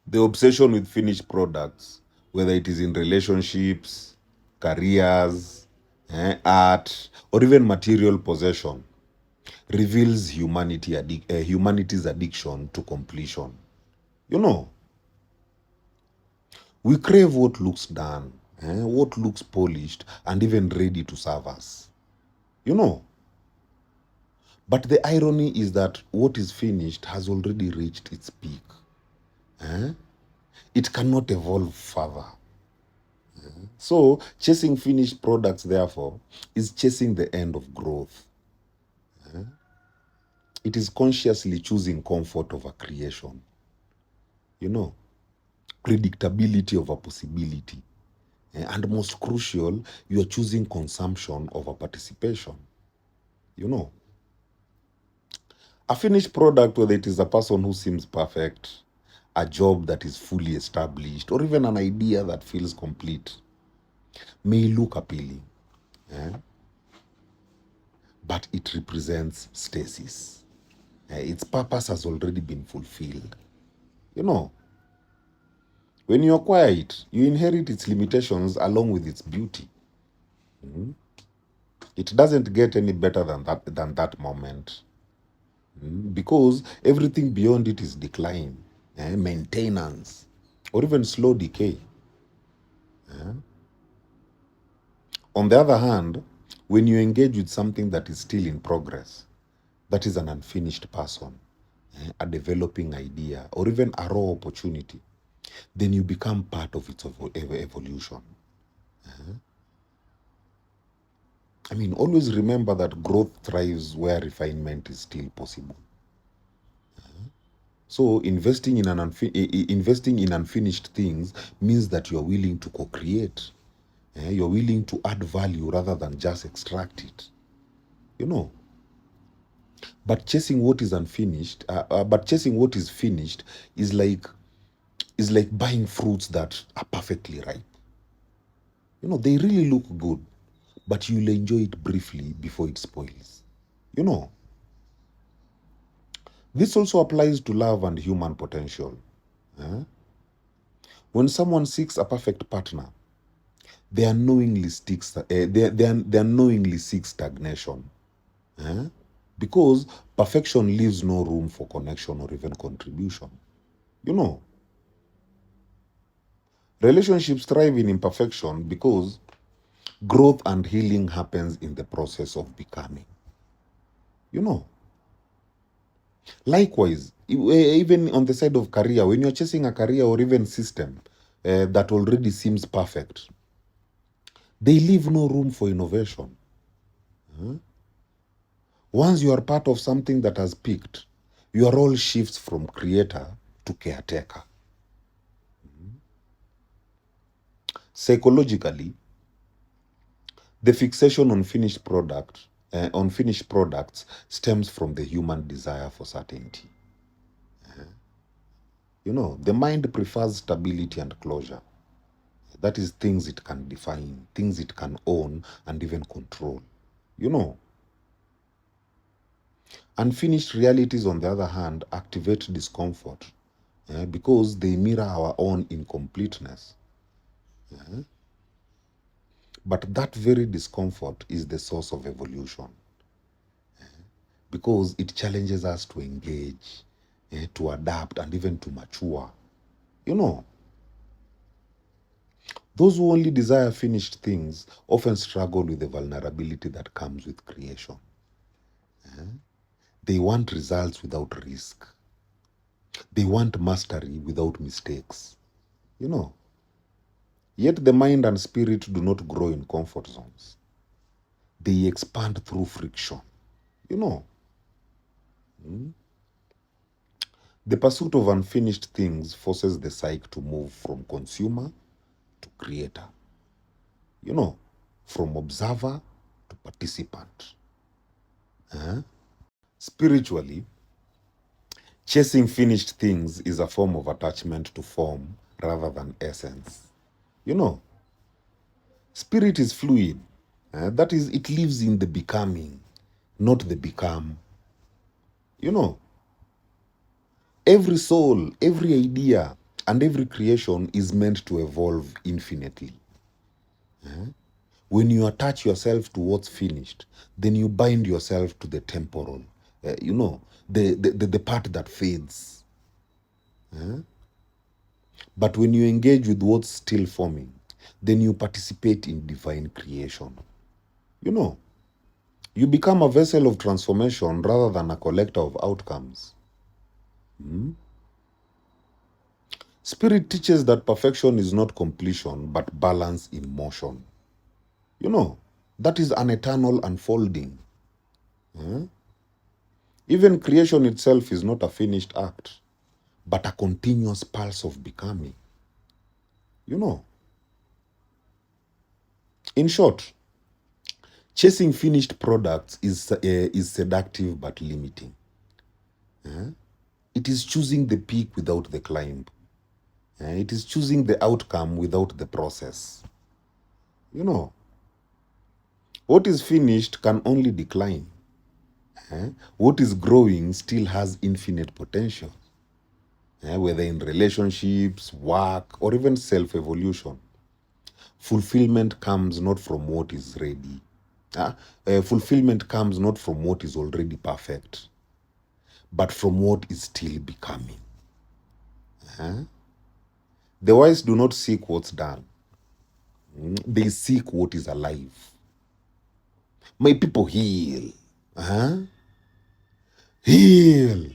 The obsession with finished products, whether it is in relationships, careers, art, or even material possession, reveals humanity's addiction to completion. You know, we crave what looks done, what looks polished, and even ready to serve us. You know, but the irony is that what is finished has already reached its peak. Eh? It cannot evolve further. So, chasing finished products, therefore, is chasing the end of growth. It is consciously choosing comfort over creation. You know, predictability over possibility. And most crucial, you are choosing consumption over participation. You know, a finished product, whether it is a person who seems perfect, a job that is fully established, or even an idea that feels complete, may look appealing, eh? But it represents stasis. Its purpose has already been fulfilled. You know, when you acquire it, you inherit its limitations along with its beauty. It doesn't get any better than that moment. Because everything beyond it is decline, maintenance, or even slow decay. On the other hand, when you engage with something that is still in progress, that is an unfinished person, a developing idea, or even a raw opportunity, then you become part of its evolution. I mean, always remember that growth thrives where refinement is still possible. So investing in unfinished things means that you are willing to co-create. You're willing to add value rather than just extract it. You know, but chasing what is finished is like buying fruits that are perfectly ripe. You know, they really look good, but you'll enjoy it briefly before it spoils. You know, this also applies to love and human potential. When someone seeks a perfect partner, they unknowingly seek stagnation. Because perfection leaves no room for connection or even contribution. You know, relationships thrive in imperfection because growth and healing happens in the process of becoming. You know, likewise, even on the side of career, when you're chasing a career or even system that already seems perfect, they leave no room for innovation. Once you are part of something that has peaked, your role shifts from creator to caretaker. Psychologically, the fixation on finished products stems from the human desire for certainty. You know, the mind prefers stability and closure. That is things it can define, things it can own, and even control. You know, unfinished realities, on the other hand, activate discomfort because they mirror our own incompleteness. But that very discomfort is the source of evolution because it challenges us to engage, to adapt, and even to mature. You know, those who only desire finished things often struggle with the vulnerability that comes with creation. They want results without risk. They want mastery without mistakes. You know, yet the mind and spirit do not grow in comfort zones. They expand through friction. You know, the pursuit of unfinished things forces the psyche to move from consumer to creator. You know, from observer to participant. Spiritually, chasing finished things is a form of attachment to form rather than essence. You know, spirit is fluid. That is, it lives in the becoming, not the become. You know, every soul, every idea, And every creation is meant to evolve infinitely. When you attach yourself to what's finished, then you bind yourself to the temporal, the part that fades. But when you engage with what's still forming, then you participate in divine creation. You know, you become a vessel of transformation rather than a collector of outcomes. Spirit teaches that perfection is not completion, but balance in motion. You know, that is an eternal unfolding. Even creation itself is not a finished act, but a continuous pulse of becoming. You know, in short, chasing finished products is seductive but limiting. It is choosing the peak without the climb. It is choosing the outcome without the process. You know, what is finished can only decline. What is growing still has infinite potential, whether in relationships, work, or even self-evolution. Fulfillment comes not from what is ready. Fulfillment comes not from what is already perfect, but from what is still becoming. The wise do not seek what's done. They seek what is alive. My people, heal. Heal.